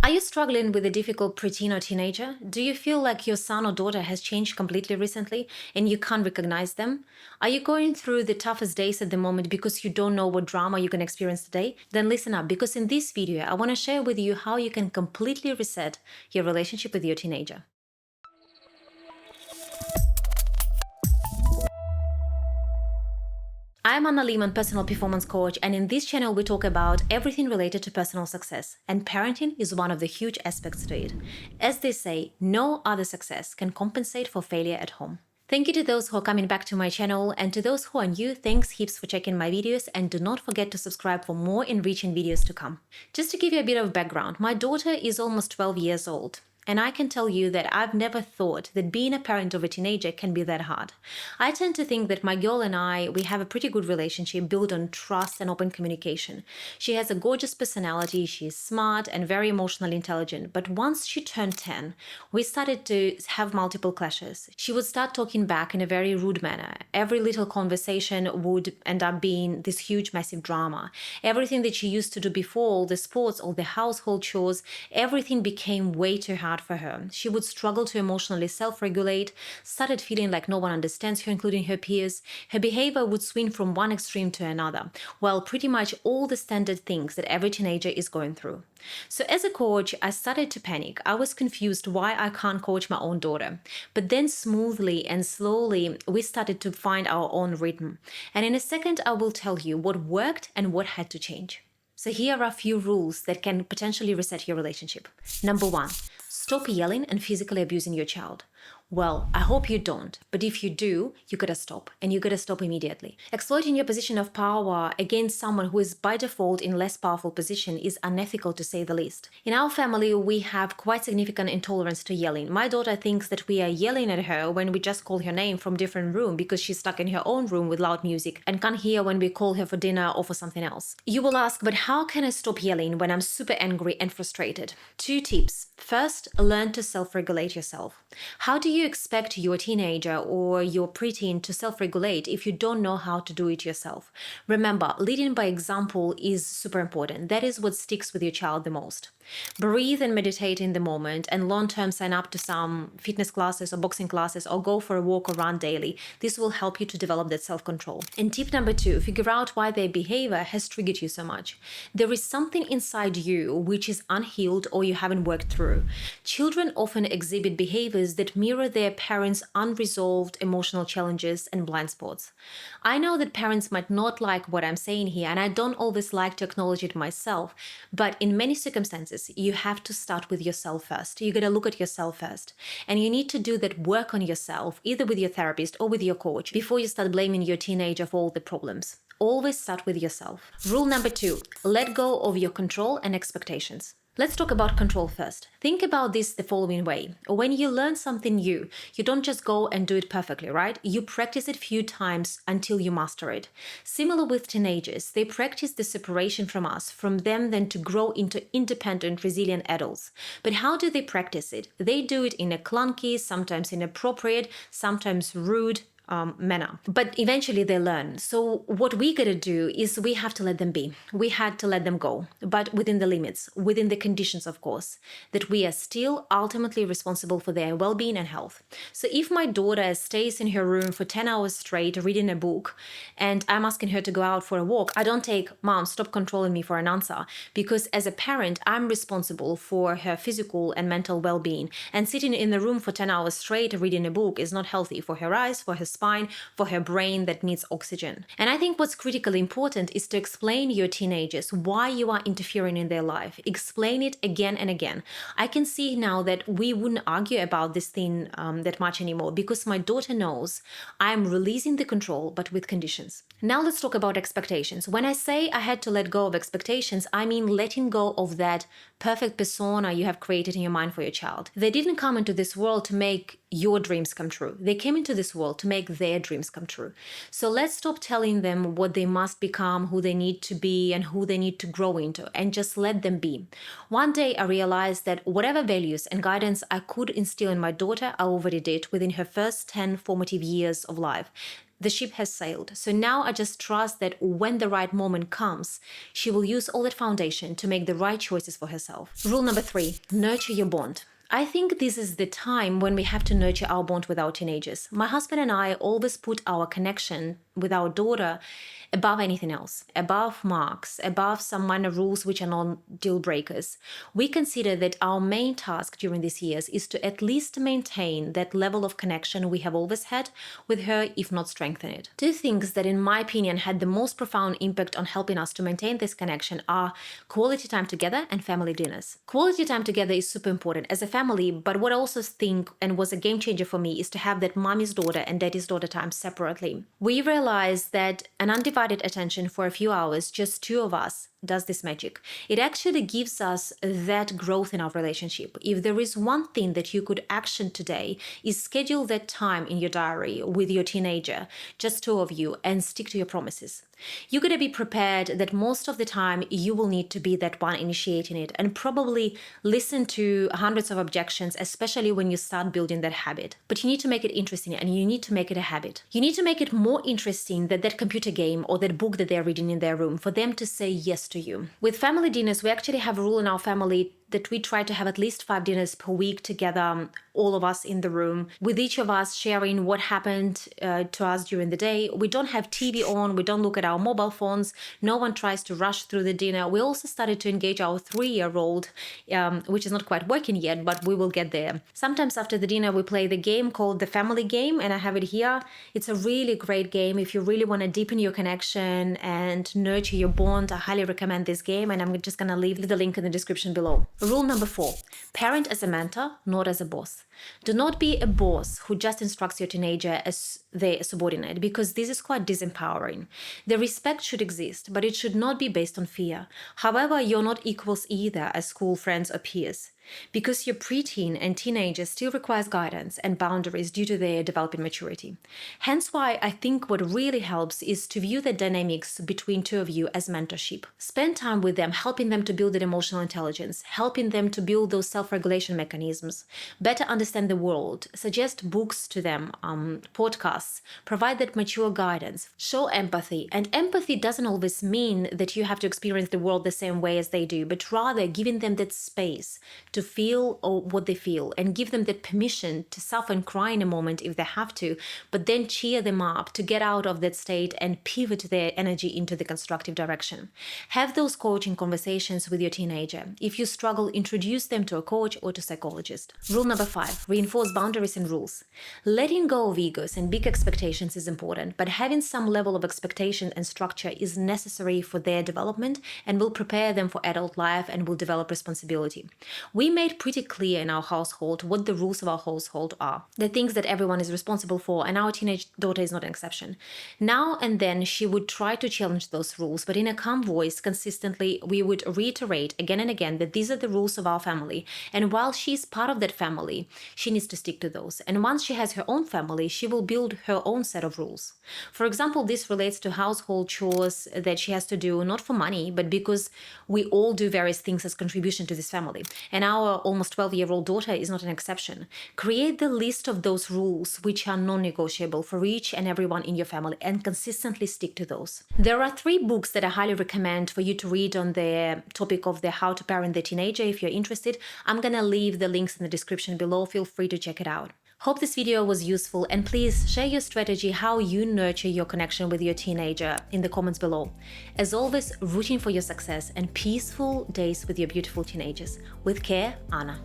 Are you struggling with a difficult preteen or teenager? Do you feel like your son or daughter has changed completely recently and you can't recognize them? Are you going through the toughest days at the moment because you don't know what drama you can experience today? Then listen up, because in this video, I want to share with you how you can completely reset your relationship with your teenager. I'm Anna Lehman, personal performance coach, and in this channel we talk about everything related to personal success, and parenting is one of the huge aspects to it. As they say, no other success can compensate for failure at home. Thank you to those who are coming back to my channel, and to those who are new, thanks heaps for checking my videos, and do not forget to subscribe for more enriching videos to come. Just to give you a bit of background, my daughter is almost 12 years old. And I can tell you that I've never thought that being a parent of a teenager can be that hard. I tend to think that my girl and we have a pretty good relationship built on trust and open communication. She has a gorgeous personality, she's smart and very emotionally intelligent. But once she turned 10, we started to have multiple clashes. She would start talking back in a very rude manner. Every little conversation would end up being this huge, massive drama. Everything that she used to do before, all the sports, all the household chores, everything became way too hard for her. She would struggle to emotionally self-regulate, started feeling like no one understands her, including her peers. Her behavior would swing from one extreme to another. Well, pretty much all the standard things that every teenager is going through. So as a coach, I started to panic. I was confused why I can't coach my own daughter. But then smoothly and slowly, we started to find our own rhythm. And in a second, I will tell you what worked and what had to change. So here are a few rules that can potentially reset your relationship. Number 1, stop yelling and physically abusing your child. Well, I hope you don't, but if you do, you gotta stop, and you gotta stop immediately. Exploiting your position of power against someone who is by default in less powerful position is unethical, to say the least. In our family, we have quite significant intolerance to yelling. My daughter thinks that we are yelling at her when we just call her name from different room because she's stuck in her own room with loud music and can't hear when we call her for dinner or for something else. You will ask, but how can I stop yelling when I'm super angry and frustrated? 2 tips. First, learn to self-regulate yourself. How do you expect your teenager or your preteen to self-regulate if you don't know how to do it yourself? Remember, leading by example is super important. That is what sticks with your child the most. Breathe and meditate in the moment, and long-term sign up to some fitness classes or boxing classes or go for a walk or run daily. This will help you to develop that self-control. And tip number 2, figure out why their behavior has triggered you so much. There is something inside you which is unhealed or you haven't worked through. Children often exhibit behaviors that mirror their parents' unresolved emotional challenges and blind spots. I know that parents might not like what I'm saying here, and I don't always like to acknowledge it myself, but in many circumstances, you have to start with yourself first. You gotta look at yourself first. And you need to do that work on yourself, either with your therapist or with your coach, before you start blaming your teenager for all the problems. Always start with yourself. Rule number 2, let go of your control and expectations. Let's talk about control first. Think about this the following way. When you learn something new, you don't just go and do it perfectly, right? You practice it a few times until you master it. Similar with teenagers, they practice the separation from us, from them then to grow into independent, resilient adults. But how do they practice it? They do it in a clunky, sometimes inappropriate, sometimes rude, manner. But eventually they learn. So what we gotta do is we have to let them be. We had to let them go, but within the limits, within the conditions, of course, that we are still ultimately responsible for their well-being and health. So if my daughter stays in her room for 10 hours straight reading a book and I'm asking her to go out for a walk, I don't take, "Mom, stop controlling me," for an answer, because as a parent, I'm responsible for her physical and mental well-being. And sitting in the room for 10 hours straight reading a book is not healthy for her eyes, for her spine, for her brain that needs oxygen. And I think what's critically important is to explain to your teenagers why you are interfering in their life. Explain it again and again. I can see now that we wouldn't argue about this thing that much anymore, because my daughter knows I'm releasing the control, but with conditions. Now let's talk about expectations. When I say I had to let go of expectations, I mean letting go of that perfect persona you have created in your mind for your child. They didn't come into this world to make your dreams come true. They came into this world to make their dreams come true. So let's stop telling them what they must become, who they need to be, and who they need to grow into, and just let them be. One day I realized that whatever values and guidance I could instill in my daughter, I already did within her first 10 formative years of life. The ship has sailed. So now I just trust that when the right moment comes, she will use all that foundation to make the right choices for herself. Rule number 3, nurture your bond. I think this is the time when we have to nurture our bond with our teenagers. My husband and I always put our connection with our daughter above anything else, above marks, above some minor rules which are non-deal breakers. We consider that our main task during these years is to at least maintain that level of connection we have always had with her, if not strengthen it. 2 things that in my opinion had the most profound impact on helping us to maintain this connection are quality time together and family dinners. Quality time together is super important as a family, but what I also think and was a game changer for me is to have that mommy's daughter and daddy's daughter time separately. We realized that an undivided attention for a few hours, just 2 of us, does this magic. It actually gives us that growth in our relationship. If there is one thing that you could action today, is schedule that time in your diary with your teenager, just 2 of you, and stick to your promises. You gotta be prepared that most of the time you will need to be that one initiating it and probably listen to hundreds of objections, especially when you start building that habit. But you need to make it interesting and you need to make it a habit. You need to make it more interesting than that computer game or that book that they're reading in their room for them to say yes to you. With family dinners, we actually have a rule in our family that we try to have at least 5 dinners per week together, all of us in the room, with each of us sharing what happened to us during the day. We don't have TV on, we don't look at our mobile phones, no one tries to rush through the dinner. We also started to engage our 3-year-old, which is not quite working yet, but we will get there. Sometimes after the dinner, we play the game called the family game, and I have it here. It's a really great game. If you really want to deepen your connection and nurture your bond, I highly recommend this game, and I'm just gonna leave the link in the description below. Rule number 4, parent as a mentor, not as a boss. Do not be a boss who just instructs your teenager as their subordinate, because this is quite disempowering. The respect should exist, but it should not be based on fear. However, you're not equals either as school friends or peers, because your preteen and teenager still requires guidance and boundaries due to their developing maturity. Hence why I think what really helps is to view the dynamics between 2 of you as mentorship. Spend time with them, helping them to build that emotional intelligence, helping them to build those self-regulation mechanisms, better understand the world, suggest books to them, podcasts, provide that mature guidance, show empathy. And empathy doesn't always mean that you have to experience the world the same way as they do, but rather giving them that space to feel what they feel and give them that permission to suffer and cry in a moment if they have to, but then cheer them up to get out of that state and pivot their energy into the constructive direction. Have those coaching conversations with your teenager. If you struggle, introduce them to a coach or to a psychologist. Rule number 5, reinforce boundaries and rules. Letting go of egos and big expectations is important, but having some level of expectation and structure is necessary for their development and will prepare them for adult life and will develop responsibility. We made pretty clear in our household what the rules of our household are, the things that everyone is responsible for, and our teenage daughter is not an exception. Now and then she would try to challenge those rules, but in a calm voice, consistently, we would reiterate again and again that these are the rules of our family, and while she's part of that family, she needs to stick to those. And once she has her own family, she will build her own set of rules. For example, this relates to household chores that she has to do, not for money, but because we all do various things as contribution to this family. And our almost 12-year-old daughter is not an exception. Create the list of those rules which are non-negotiable for each and everyone in your family and consistently stick to those. There are 3 books that I highly recommend for you to read on the topic of the how to parent the teenager. If you're interested, I'm gonna leave the links in the description below. Feel free to check it out. Hope this video was useful, and please share your strategy how you nurture your connection with your teenager in the comments below. As always, rooting for your success and peaceful days with your beautiful teenagers. With care, Anna.